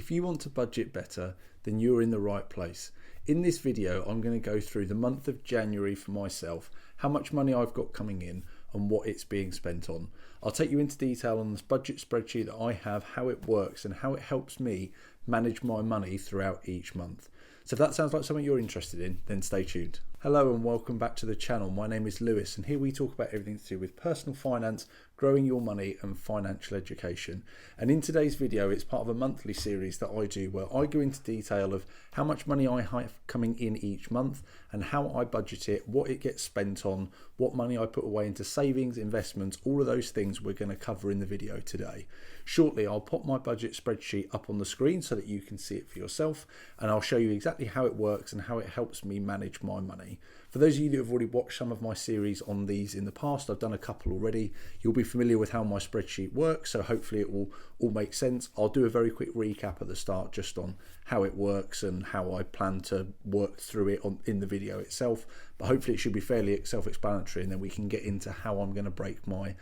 If you want to budget better, then you're in the right place. In this video, I'm going to go through the month of January for myself, how much money I've got coming in and what it's being spent on. I'll take you into detail on this budget spreadsheet that I have, how it works and how it helps me manage my money throughout each month. So if that sounds like something you're interested in, then stay tuned. Hello and welcome back to the channel. My name is Lewis and here we talk about everything to do with personal finance, growing your money and financial education. And in today's video, it's part of a monthly series that I do where I go into detail of how much money I have coming in each month and how I budget it, what it gets spent on, what money I put away into savings, investments, all of those things we're going to cover in the video today. Shortly, I'll pop my budget spreadsheet up on the screen so that you can see it for yourself, and I'll show you exactly how it works and how it helps me manage my money. For those of you that have already watched some of my series on these in the past, I've done a couple already, you'll be familiar with how my spreadsheet works, so hopefully it will all make sense. I'll do a very quick recap at the start just on how it works and how I plan to work through it in the video itself, but hopefully it should be fairly self-explanatory, and then we can get into how I'm going to break my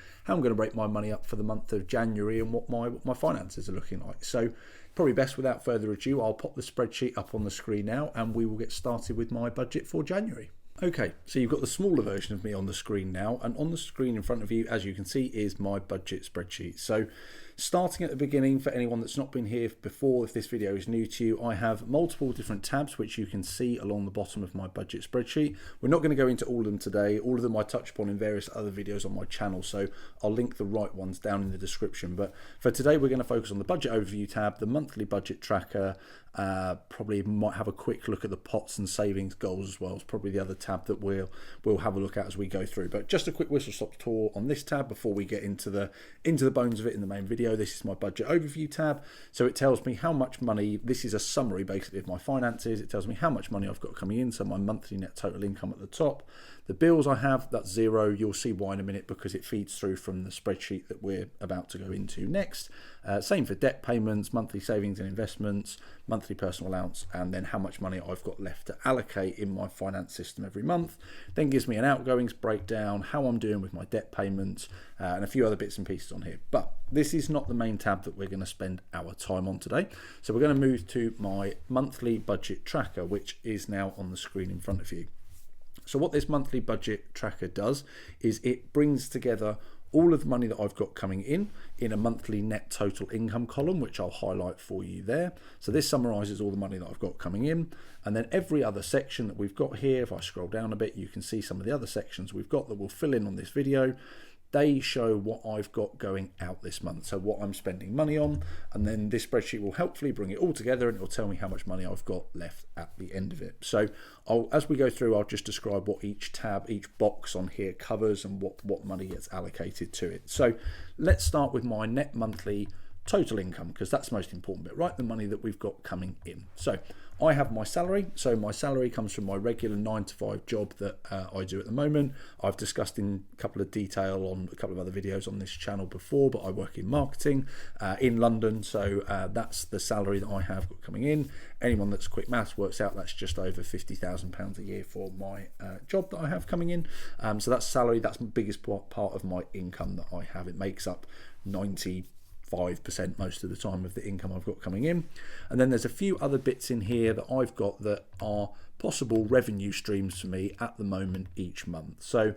money up for the month of January and what my finances are looking like. So probably best without further ado, I'll pop the spreadsheet up on the screen now and we will get started with my budget for January. Okay, so you've got the smaller version of me on the screen now, and on the screen in front of you, as you can see, is my budget spreadsheet. So starting at the beginning, for anyone that's not been here before, if this video is new to you, I have multiple different tabs which you can see along the bottom of my budget spreadsheet. We're not going to go into all of them today. All of them I touch upon in various other videos on my channel, so I'll link the right ones down in the description. But for today, we're going to focus on the budget overview tab, the monthly budget tracker, probably might have a quick look at the pots and savings goals as well. It's probably the other tab that we'll have a look at as we go through. But just a quick whistle stop tour on this tab before we get into the bones of it in the main video. This is my budget overview tab. So it tells me how much money, this is a summary basically of my finances. It tells me how much money I've got coming in, so my monthly net total income at the top. The bills I have, that's zero. You'll see why in a minute because it feeds through from the spreadsheet that we're about to go into next. Same for debt payments, monthly savings and investments, monthly personal allowance, and then how much money I've got left to allocate in my finance system every month. Then gives me an outgoings breakdown, how I'm doing with my debt payments, and a few other bits and pieces on here. But this is not the main tab that we're going to spend our time on today. So we're going to move to my monthly budget tracker, which is now on the screen in front of you. So what this monthly budget tracker does is it brings together all of the money that I've got coming in a monthly net total income column, which I'll highlight for you there. So this summarizes all the money that I've got coming in, and then every other section that we've got here, if I scroll down a bit, you can see some of the other sections we've got that will fill in on this video. They show what I've got going out this month, so what I'm spending money on, and then this spreadsheet will helpfully bring it all together and it'll tell me how much money I've got left at the end of it. So as we go through, I'll just describe what each tab, each box on here covers and what money gets allocated to it. So let's start with my net monthly total income, because that's the most important bit, right? The money that we've got coming in. So I have my salary. So my salary comes from my regular 9-to-5 job that I do at the moment. I've discussed in a couple of detail on a couple of other videos on this channel before, but I work in marketing in London. So that's the salary that I have got coming in. Anyone that's quick maths works out that's just over £50,000 a year for my job that I have coming in. So that's salary. That's the biggest part of my income that I have. It makes up 95% most of the time of the income I've got coming in. And then there's a few other bits in here that I've got that are possible revenue streams for me at the moment each month. So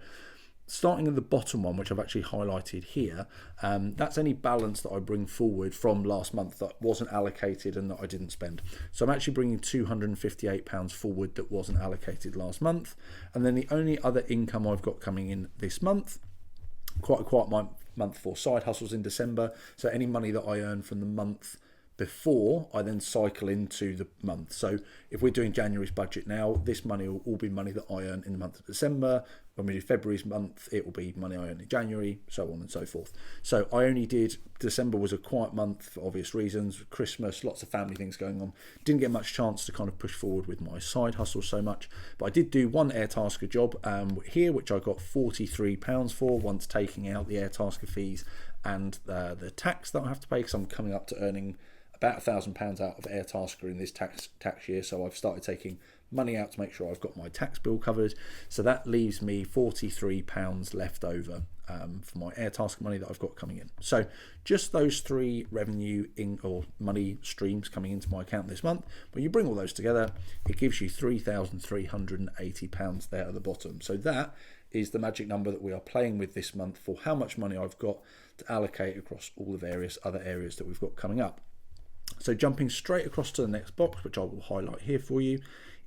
starting at the bottom one, which I've actually highlighted here, that's any balance that I bring forward from last month that wasn't allocated and that I didn't spend. So I'm actually bringing £258 forward that wasn't allocated last month. And then the only other income I've got coming in this month, quite a quiet month for side hustles in December, so any money that I earn from the month before I then cycle into the month. So if we're doing January's budget now, this money will all be money that I earn in the month of December. When we do February's month, it will be money I earn in January, so on and so forth. So I only did, December was a quiet month for obvious reasons, Christmas, lots of family things going on. Didn't get much chance to kind of push forward with my side hustle so much, but I did do one Airtasker job here, which I got £43 for once taking out the Airtasker fees and the tax that I have to pay, because I'm coming up to earning about £1,000 out of Airtasker in this tax year. So I've started taking money out to make sure I've got my tax bill covered. So that leaves me £43 left over for my Airtasker money that I've got coming in. So just those three revenue or money streams coming into my account this month. When you bring all those together, it gives you £3,380 there at the bottom. So that is the magic number that we are playing with this month for how much money I've got to allocate across all the various other areas that we've got coming up. So jumping straight across to the next box, which I will highlight here for you,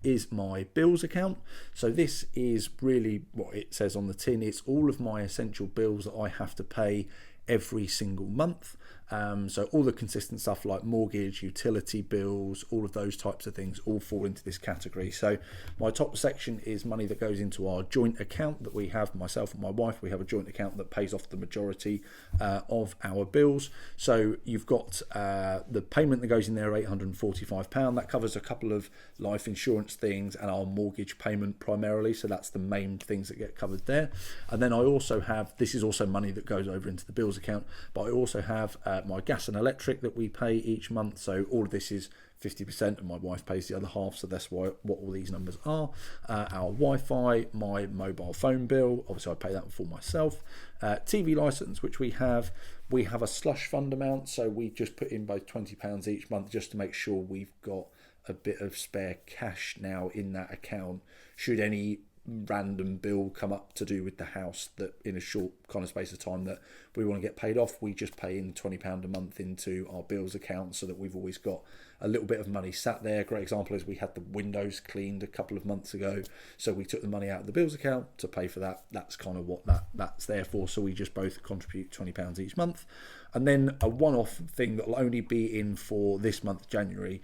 is my bills account. So this is really what it says on the tin. It's all of my essential bills that I have to pay every single month. So all the consistent stuff like mortgage, utility bills, all of those types of things all fall into this category. So my top section is money that goes into our joint account that we have, myself and my wife. We have a joint account that pays off the majority of our bills. So you've got the payment that goes in there, £845. That covers a couple of life insurance things and our mortgage payment primarily. So that's the main things that get covered there. And then I also have, this is also money that goes over into the bills account, but I also have my gas and electric that we pay each month. So all of this is 50% and my wife pays the other half, so that's what all these numbers are. Our Wi-Fi, my mobile phone bill, obviously I pay that for myself. TV license, which we have a slush fund amount, so we just put in both £20 each month just to make sure we've got a bit of spare cash now in that account should any random bill come up to do with the house that in a short kind of space of time that we want to get paid off. We just pay in £20 a month into our bills account so that we've always got a little bit of money sat there. Great example is we had the windows cleaned a couple of months ago, so we took the money out of the bills account to pay for that. That's kind of what that's there for. So we just both contribute £20 each month. And then a one-off thing that will only be in for this month, January,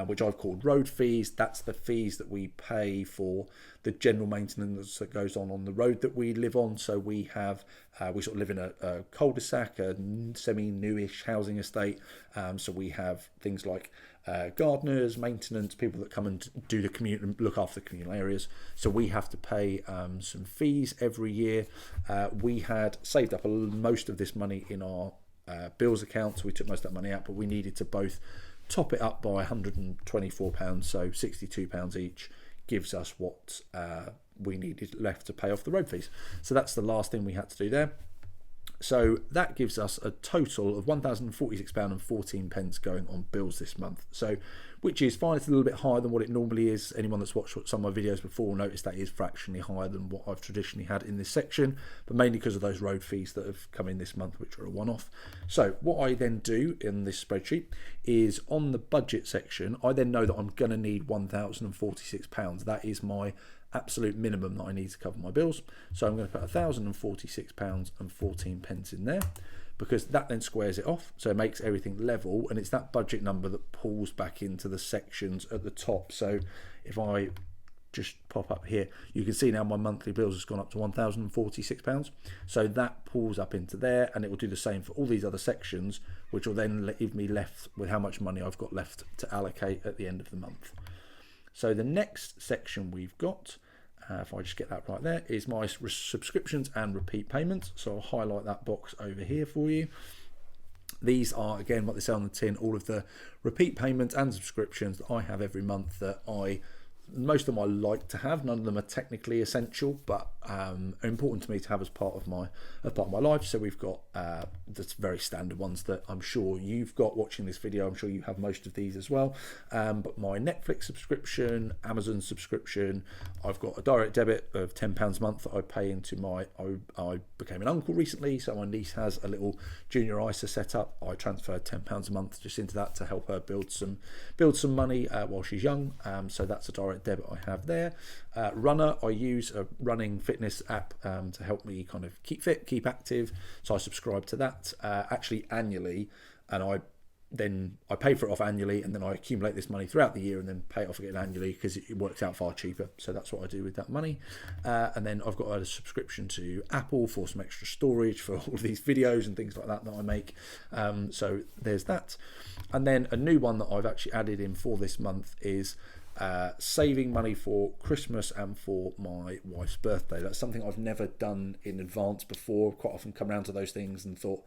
which I've called road fees. That's the fees that we pay for the general maintenance that goes on the road that we live on. So we have, we sort of live in a cul-de-sac, a semi-newish housing estate. So we have things like gardeners, maintenance, people that come and do the commute and look after the communal areas. So we have to pay some fees every year. We had saved up most of this money in our bills account, so we took most of that money out, but we needed to both top it up by £124, so £62 each gives us what we needed left to pay off the road fees. So that's the last thing we had to do there. So that gives us a total of £1,046.14 going on bills this month. So, which is fine. It's a little bit higher than what it normally is. Anyone that's watched some of my videos before will notice that is fractionally higher than what I've traditionally had in this section, but mainly because of those road fees that have come in this month, which are a one-off. So what I then do in this spreadsheet is on the budget section, I then know that I'm going to need £1,046. That is my absolute minimum that I need to cover my bills. So I'm going to put £1,046.14 in there, because that then squares it off, so it makes everything level, and it's that budget number that pulls back into the sections at the top. So if I just pop up here, you can see now my monthly bills has gone up to £1,046. So that pulls up into there, and it will do the same for all these other sections, which will then leave me left with how much money I've got left to allocate at the end of the month. So the next section we've got, if I just get that right there, is my subscriptions and repeat payments. So I'll highlight that box over here for you. These are, again, what they say on the tin, all of the repeat payments and subscriptions that I have every month that most of them I like to have. None of them are technically essential, but are important to me to have as part of my life. So we've got the very standard ones that I'm sure you've got watching this video. I'm sure you have most of these as well. But my Netflix subscription, Amazon subscription, I've got a direct debit of £10 a month that I pay into I became an uncle recently, so my niece has a little junior ISA set up. I transferred £10 a month just into that to help her build some money while she's young. So that's a direct debit I have there. Runner, I use a running fitness app to help me kind of keep fit, keep active, so I subscribe to that actually annually, and I pay for it off annually, and then I accumulate this money throughout the year and then pay it off again annually, because it works out far cheaper. So that's what I do with that money. And then I've got a subscription to Apple for some extra storage for all of these videos and things like that I make. So there's that. And then a new one that I've actually added in for this month is saving money for Christmas and for my wife's birthday. That's something I've never done in advance before. Quite often come around to those things and thought,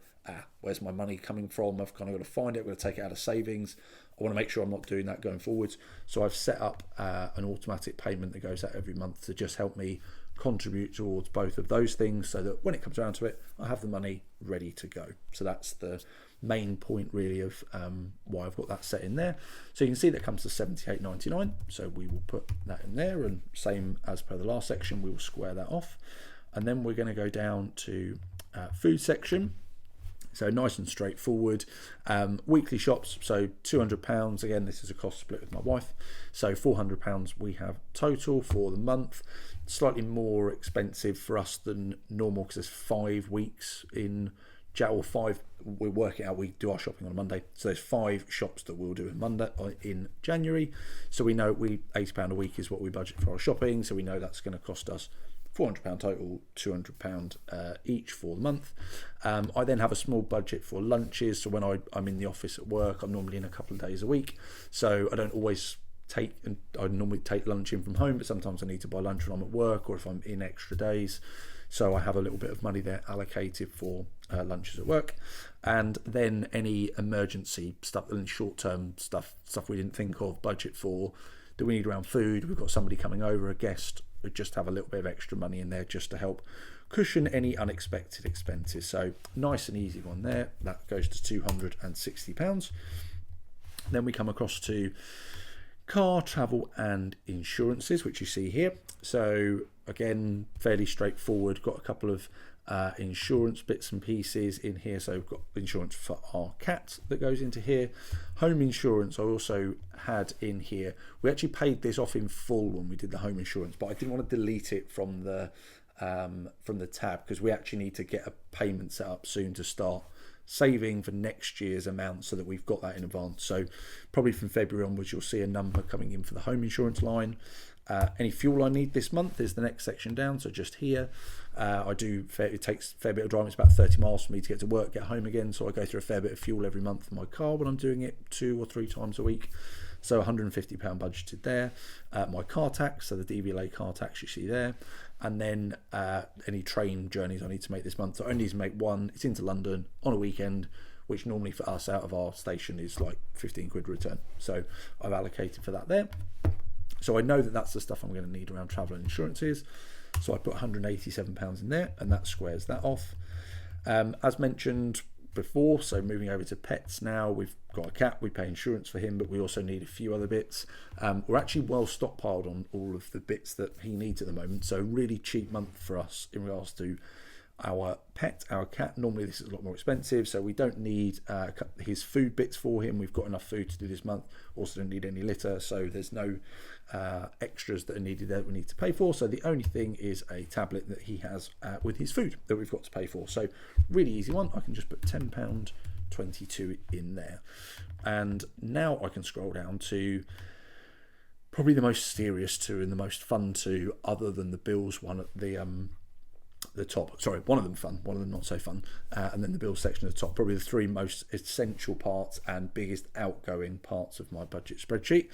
where's my money coming from? I've kind of got to find it. I've got to take it out of savings. I want to make sure I'm not doing that going forwards. So I've set up an automatic payment that goes out every month to just help me contribute towards both of those things so that when it comes around to it, I have the money ready to go. So that's the main point really of why I've got that set in there. So you can see that comes to $78.99. So we will put that in there, and same as per the last section, we will square that off. And then we're going to go down to food section. So nice and straightforward. Weekly shops, so £200. Again, this is a cost split with my wife. So £400 we have total for the month. Slightly more expensive for us than normal because there's 5 weeks in or 5. We work it out. We do our shopping on a Monday, so there's 5 shops that we'll do in January. So we know £80 a week is what we budget for our shopping. So we know that's going to cost us £400 total, £200 each for the month. I then have a small budget for lunches. So when I'm in the office at work, I'm normally in a couple of days a week. So I don't always I normally take lunch in from home, but sometimes I need to buy lunch when I'm at work or if I'm in extra days. So I have a little bit of money there allocated for lunches at work. And then any emergency stuff and short-term stuff we didn't think of, budget for, that we need around food. We've got somebody coming over, a guest, we just have a little bit of extra money in there just to help cushion any unexpected expenses. So nice and easy one there. That goes to £260. Then we come across to car, travel and insurances, which you see here. So again, fairly straightforward. Got a couple of insurance bits and pieces in here. So we've got insurance for our cat that goes into here. Home insurance I also had in here. We actually paid this off in full when we did the home insurance, but I didn't want to delete it from the tab because we actually need to get a payment set up soon to start saving for next year's amount so that we've got that in advance. So probably from February onwards you'll see a number coming in for the home insurance line. Any fuel I need this month is the next section down, so just here. It takes a fair bit of driving. It's about 30 miles for me to get to work, get home again, so I go through a fair bit of fuel every month for my car when I'm doing it 2 or 3 times a week. So £150 budgeted there. My car tax, so the DVLA car tax you see there, and then any train journeys I need to make this month. So I only need to make one. It's into London on a weekend, which normally for us out of our station is like 15 quid return. So I've allocated for that there. So I know that that's the stuff I'm going to need around travel and insurances. So I put £187 in there, and that squares that off. As mentioned before, so moving over to pets now, we've got a cat, we pay insurance for him, but we also need a few other bits. We're actually well stockpiled on all of the bits that he needs at the moment, so really cheap month for us in regards to our pet, our cat. Normally this is a lot more expensive, so we don't need his food bits for him. We've got enough food to do this month. Also don't need any litter, so there's no extras that are needed there that we need to pay for. So the only thing is a tablet that he has with his food that we've got to pay for. So really easy one. I can just put £10.22 in there, and now I can scroll down to probably the most serious two and the most fun two, other than the bills one at the top. Sorry, one of them fun, one of them not so fun, and then the bills section at the top. Probably the 3 most essential parts and biggest outgoing parts of my budget spreadsheet.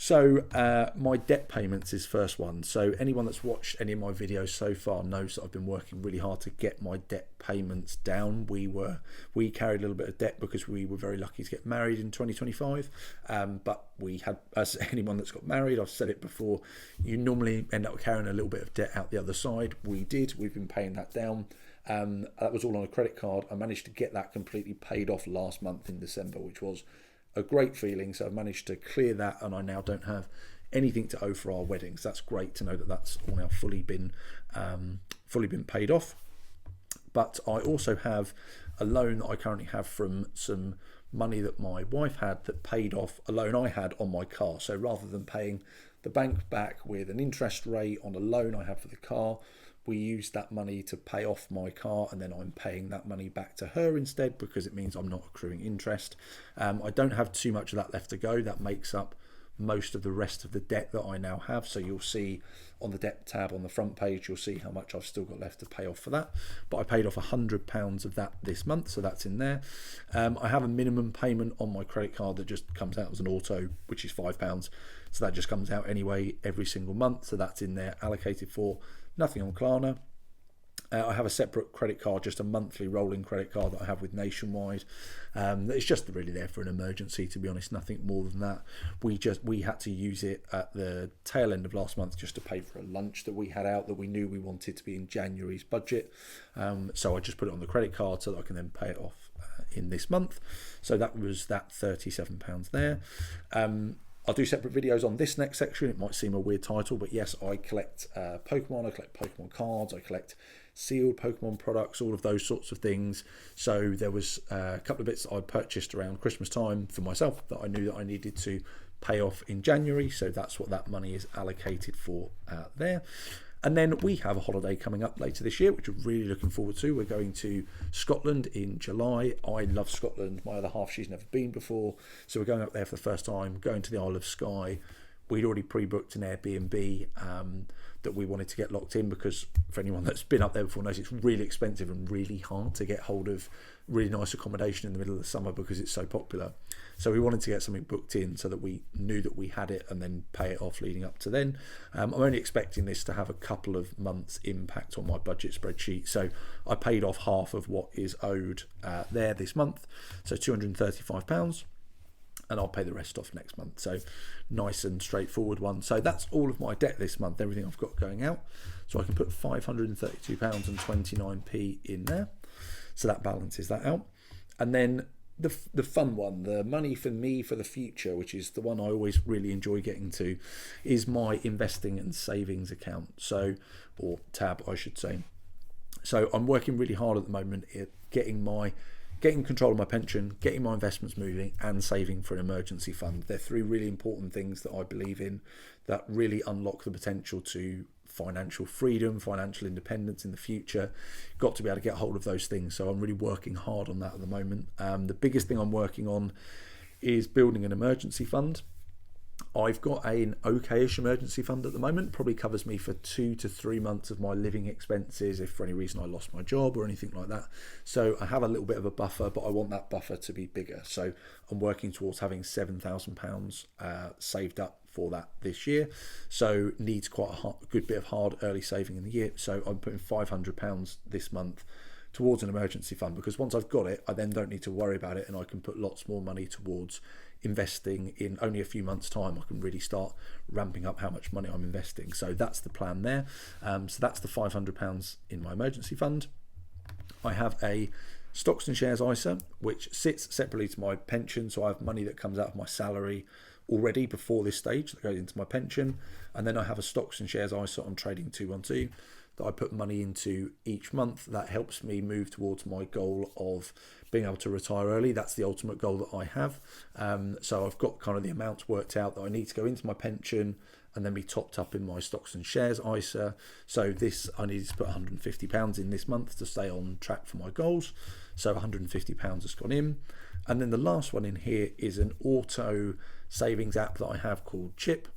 So my debt payments is first one. So anyone that's watched any of my videos so far knows that I've been working really hard to get my debt payments down. We carried a little bit of debt because we were very lucky to get married in 2025. But we had, as anyone that's got married, I've said it before, you normally end up carrying a little bit of debt out the other side. We did. We've been paying that down. That was all on a credit card. I managed to get that completely paid off last month in December, which was a great feeling. So I've managed to clear that, and I now don't have anything to owe for our weddings. That's great to know that that's all now fully been paid off. But I also have a loan that I currently have from some money that my wife had that paid off a loan I had on my car. So rather than paying the bank back with an interest rate on a loan I have for the car, we used that money to pay off my car, and then I'm paying that money back to her instead because it means I'm not accruing interest. I don't have too much of that left to go. That makes up most of the rest of the debt that I now have. So you'll see on the debt tab on the front page, you'll see how much I've still got left to pay off for that. But I paid off £100 of that this month, so that's in there. I have a minimum payment on my credit card that just comes out as an auto, which is £5. So that just comes out anyway every single month. So that's in there, allocated for. Nothing on Klarna. I have a separate credit card, just a monthly rolling credit card that I have with Nationwide. It's just really there for an emergency, to be honest, nothing more than that. We had to use it at the tail end of last month just to pay for a lunch that we had out that we knew we wanted to be in January's budget. So I just put it on the credit card so that I can then pay it off in this month. So that was that £37 there. I'll do separate videos on this next section. It might seem a weird title, but yes, I collect Pokemon, I collect Pokemon cards, I collect sealed Pokemon products, all of those sorts of things. So there was a couple of bits that I purchased around Christmas time for myself that I knew that I needed to pay off in January. So that's what that money is allocated for there. And then we have a holiday coming up later this year, which we're really looking forward to. We're going to Scotland in July. I love Scotland. My other half, she's never been before. So we're going up there for the first time, going to the Isle of Skye. We'd already pre-booked an Airbnb that we wanted to get locked in, because for anyone that's been up there before knows it's really expensive and really hard to get hold of really nice accommodation in the middle of the summer because it's so popular. So we wanted to get something booked in so that we knew that we had it and then pay it off leading up to then. I'm only expecting this to have a couple of months impact on my budget spreadsheet. So I paid off half of what is owed there this month, so £235. And I'll pay the rest off next month. So nice and straightforward one. So that's all of my debt this month, everything I've got going out. So I can put £532.29 in there. So that balances that out. And then the fun one, the money for me for the future, which is the one I always really enjoy getting to, is my investing and savings account. So, or tab, I should say. So I'm working really hard at the moment at getting control of my pension, getting my investments moving, and saving for an emergency fund. They're three really important things that I believe in that really unlock the potential to financial freedom, financial independence in the future. Got to be able to get hold of those things. So I'm really working hard on that at the moment. The biggest thing I'm working on is building an emergency fund. I've got an okayish emergency fund at the moment, probably covers me for 2 to 3 months of my living expenses if for any reason I lost my job or anything like that. So I have a little bit of a buffer, but I want that buffer to be bigger. So I'm working towards having £7,000 saved up for that this year. So needs quite a good bit of hard early saving in the year. So I'm putting £500 this month towards an emergency fund, because once I've got it, I then don't need to worry about it, and I can put lots more money towards investing. In only a few months' time, I can really start ramping up how much money I'm investing. So that's the plan there. So that's the £500 in my emergency fund. I have a stocks and shares ISA, which sits separately to my pension. So I have money that comes out of my salary already before this stage that goes into my pension. And then I have a stocks and shares ISA on Trading 212 that I put money into each month. That helps me move towards my goal of being able to retire early. That's the ultimate goal that I have. So I've got kind of the amounts worked out that I need to go into my pension and then be topped up in my stocks and shares ISA. So this, I needed to put £150 in this month to stay on track for my goals. So £150 has gone in. And then the last one in here is an auto savings app that I have called Chip.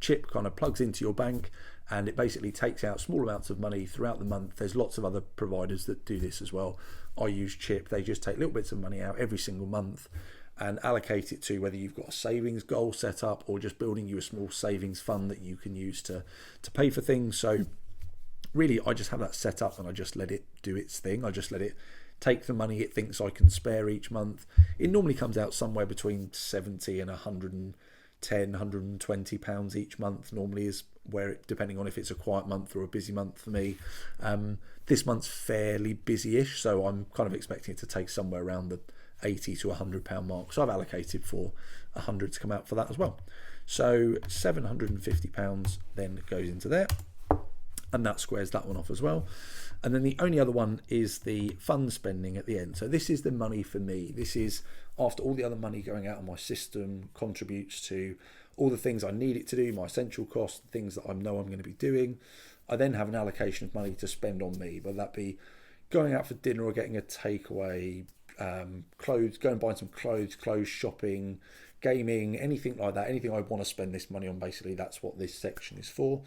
Chip kind of plugs into your bank and it basically takes out small amounts of money throughout the month. There's lots of other providers that do this as well. I use Chip. They just take little bits of money out every single month and allocate it to whether you've got a savings goal set up or just building you a small savings fund that you can use to pay for things. So really, I just have that set up and I just let it do its thing. I just let it take the money it thinks I can spare each month. It normally comes out somewhere between 70 and 110, 120 pounds each month normally is where it, depending on if it's a quiet month or a busy month for me. This month's fairly busy-ish, so I'm kind of expecting it to take somewhere around the 80 to 100 pound mark. So I've allocated for 100 to come out for that as well. So 750 pounds then goes into there, and that squares that one off as well. And then the only other one is the fund spending at the end. So this is the money for me. This is after all the other money going out of my system contributes to all the things I need it to do, my essential costs, things that I know I'm going to be doing. I then have an allocation of money to spend on me, whether that be going out for dinner or getting a takeaway, clothes, go and buy some clothes shopping, gaming, anything like that, anything I want to spend this money on, basically that's what this section is for.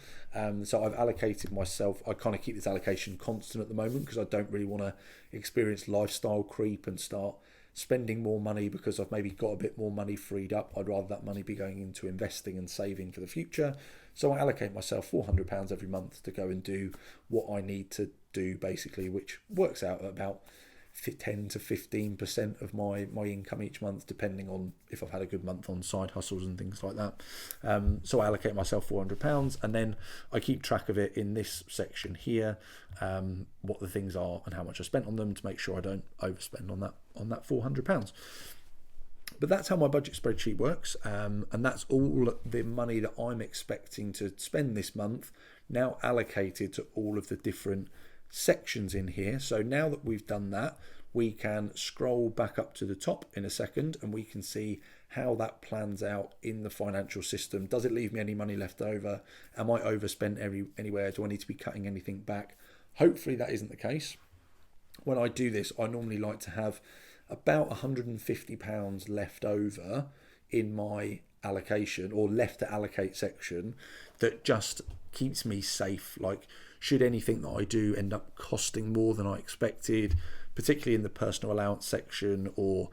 So I've allocated myself, I kind of keep this allocation constant at the moment because I don't really want to experience lifestyle creep and start spending more money because I've maybe got a bit more money freed up. I'd rather that money be going into investing and saving for the future. So I allocate myself £400 every month to go and do what I need to do basically, which works out at about 10 to 15% of my income each month, depending on if I've had a good month on side hustles and things like that. So I allocate myself £400, and then I keep track of it in this section here, what the things are and how much I spent on them, to make sure I don't overspend on that £400. But that's how my budget spreadsheet works, and that's all the money that I'm expecting to spend this month now allocated to all of the different sections in here. So now that we've done that, we can scroll back up to the top in a second, and we can see how that plans out in the financial system. Does it leave me any money left over? Am I overspent anywhere? Do I need to be cutting anything back? Hopefully that isn't the case. When I do this, I normally like to have about £150 left over in my allocation, or left to allocate section, that just keeps me safe. Like, should anything that I do end up costing more than I expected, particularly in the personal allowance section, or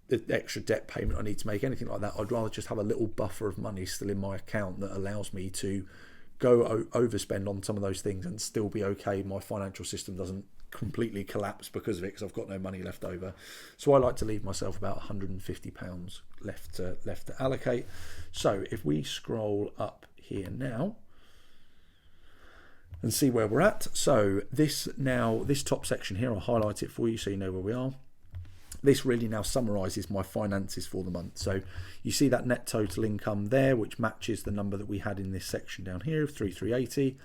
the extra debt payment I need to make, anything like that, I'd rather just have a little buffer of money still in my account that allows me to go overspend on some of those things and still be okay. My financial system doesn't completely collapse because of it, because I've got no money left over. So I like to leave myself about £150 left to allocate. So if we scroll up here now and see where we're at, so this top section here, I'll highlight it for you so you know where we are. This really now summarizes my finances for the month. So you see that net total income there, which matches the number that we had in this section down here of 3,380.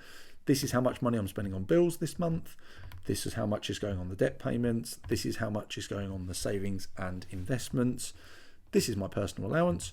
This is how much money I'm spending on bills this month. This is how much is going on the debt payments. This is how much is going on the savings and investments. This is my personal allowance.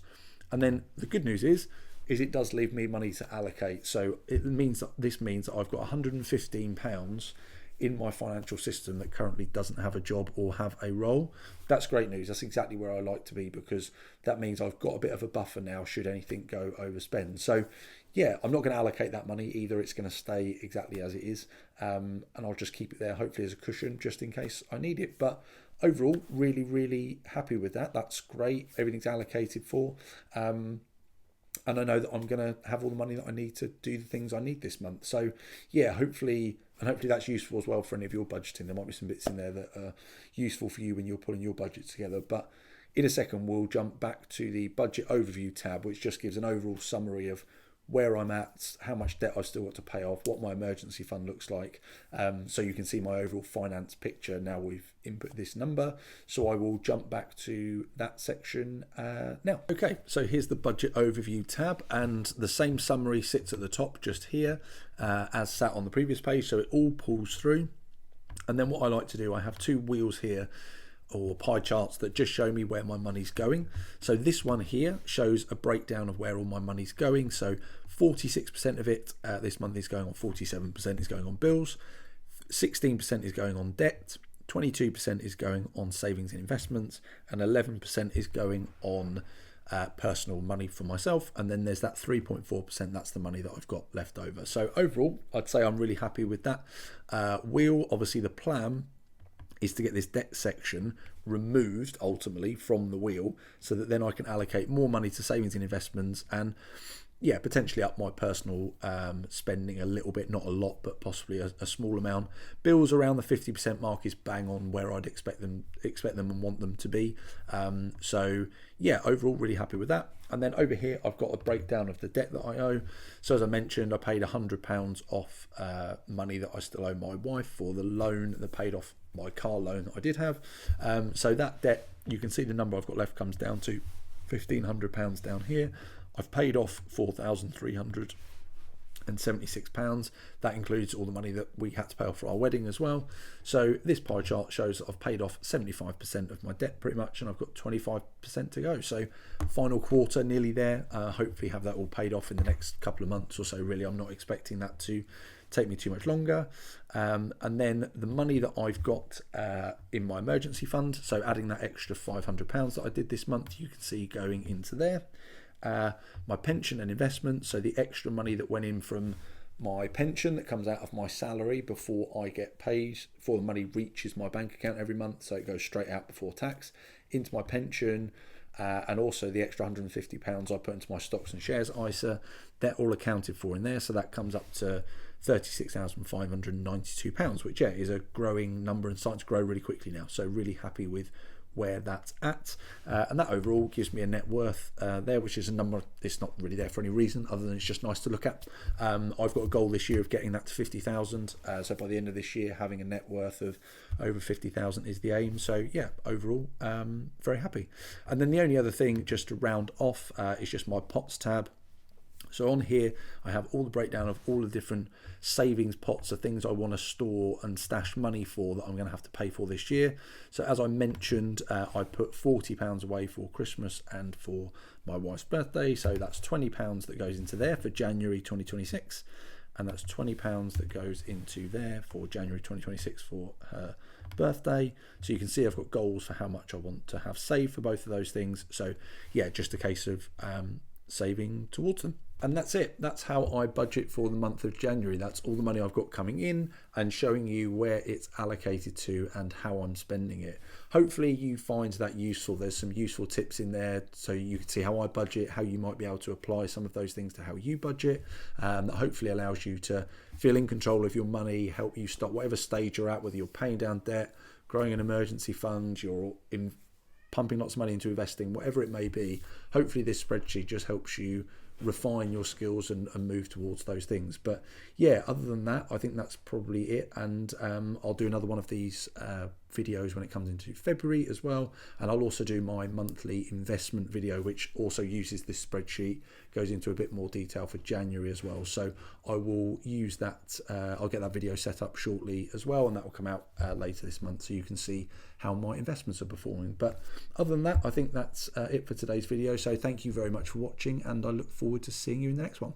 And then the good news is it does leave me money to allocate. So this means that I've got £115 in my financial system that currently doesn't have a job or have a role. That's great news. That's exactly where I like to be, because that means I've got a bit of a buffer now should anything go overspend. So yeah, I'm not going to allocate that money either. It's going to stay exactly as it is, and I'll just keep it there, hopefully as a cushion, just in case I need it. But overall, really, really happy with that. That's great. Everything's allocated for. And I know that I'm going to have all the money that I need to do the things I need this month. So yeah, hopefully that's useful as well for any of your budgeting. There might be some bits in there that are useful for you when you're pulling your budget together. But in a second, we'll jump back to the budget overview tab, which just gives an overall summary of where I'm at, how much debt I've still got to pay off, what my emergency fund looks like. So you can see my overall finance picture now we've input this number. So I will jump back to that section now. Okay, so here's the budget overview tab, and the same summary sits at the top just here as sat on the previous page. So it all pulls through. And then what I like to do, I have two wheels here, or pie charts, that just show me where my money's going. So this one here shows a breakdown of where all my money's going. So 46% of it this month is going on, 47% is going on bills, 16% is going on debt, 22% is going on savings and investments, and 11% is going on personal money for myself. And then there's that 3.4%, that's the money that I've got left over. So overall, I'd say I'm really happy with that wheel. Obviously the plan is to get this debt section removed ultimately from the wheel, so that then I can allocate more money to savings and investments, and yeah, potentially up my personal spending a little bit, not a lot, but possibly a small amount. Bills around the 50% mark is bang on where I'd expect them and want them to be. So yeah, overall really happy with that. And then over here, I've got a breakdown of the debt that I owe. So as I mentioned, I paid £100 off money that I still owe my wife for the loan that paid off my car loan that I did have. So that debt, you can see the number I've got left comes down to £1,500 down here. I've paid off £4,376. That includes all the money that we had to pay off for our wedding as well. So this pie chart shows that I've paid off 75% of my debt pretty much, and I've got 25% to go. So final quarter, nearly there. Hopefully have that all paid off in the next couple of months or so. Really, I'm not expecting that to take me too much longer. And then the money that I've got in my emergency fund, so adding that extra £500 that I did this month, you can see going into there. My pension and investment, so the extra money that went in from my pension that comes out of my salary before I get paid, before the money reaches my bank account every month, so it goes straight out before tax into my pension, and also the extra £150 I put into my stocks and shares ISA, they're all accounted for in there, so that comes up to £36,592, which is a growing number and starting to grow really quickly now. So really happy with where that's at, and that overall gives me a net worth there, which is a number it's not really there for any reason other than it's just nice to look at. I've got a goal this year of getting that to 50,000, so by the end of this year having a net worth of over 50,000 is the aim. So yeah, overall very happy. And then the only other thing just to round off is just my pots tab. So on here I have all the breakdown of all the different savings pots of things I want to store and stash money for that I'm going to have to pay for this year. So as I mentioned, I put £40 away for Christmas and for my wife's birthday, so that's £20 that goes into there for January 2026, and that's £20 that goes into there for January 2026 for her birthday. So you can see I've got goals for how much I want to have saved for both of those things. So yeah, just a case of saving towards them. And that's it. That's how I budget for the month of January. That's all the money I've got coming in and showing you where it's allocated to and how I'm spending it. Hopefully you find that useful. There's some useful tips in there so you can see how I budget, how you might be able to apply some of those things to how you budget. That hopefully allows you to feel in control of your money, help you start whatever stage you're at, whether you're paying down debt, growing an emergency fund, you're pumping lots of money into investing, whatever it may be. Hopefully this spreadsheet just helps you refine your skills and move towards those things. But yeah, other than that, I think that's probably it. And I'll do another one of these videos when it comes into February as well, and I'll also do my monthly investment video, which also uses this spreadsheet, goes into a bit more detail for January as well. So I will use that. I'll get that video set up shortly as well, and that will come out later this month so you can see how my investments are performing. But other than that, I think that's it for today's video. So thank you very much for watching, and I look forward to seeing you in the next one.